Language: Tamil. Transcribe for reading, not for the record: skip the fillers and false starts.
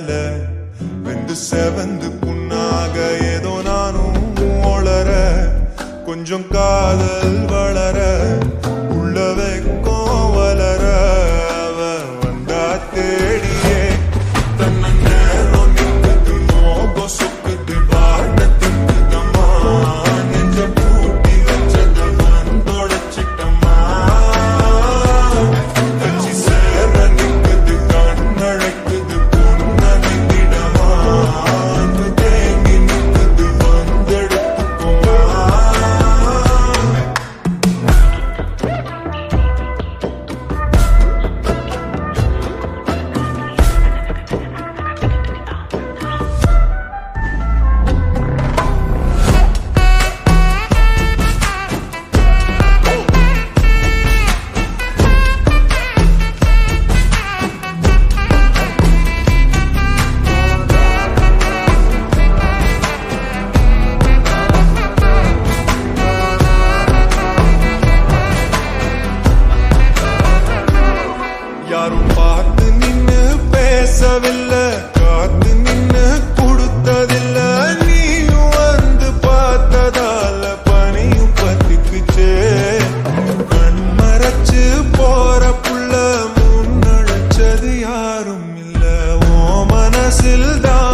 மேல வெந்து செவந்து புண்ணாக ஏதோ நானும் ஒளர கொஞ்சம் காதல் வளர உள்ள வெக்கம் வளர அவ வந்தா தேடியே தன்ன நேரம் நிற்குது மோகம் சொக்குது பாடத்துக்குதம்மா நெஞ்ச பூட்டி வச்சத வந்தொடைச்சிட்டம்மா கட்சி சேர நிற்குது கண்ணழைக்குது புன்னகைக்கிடமா அன்பு தேங்கி நிற்குது வந்தெடுத்துக்குமா யாரும் பார்த்து நின்னு பேசவில்லை காத்து நின்னு கொடுத்ததில்ல நீயும் வந்து பார்த்ததால பனியும் பத்திக்குச்சே கண் மறைச்சு போற புள்ள முன்னழைச்சது யாரும் இல்ல ஓ மனசில் தான்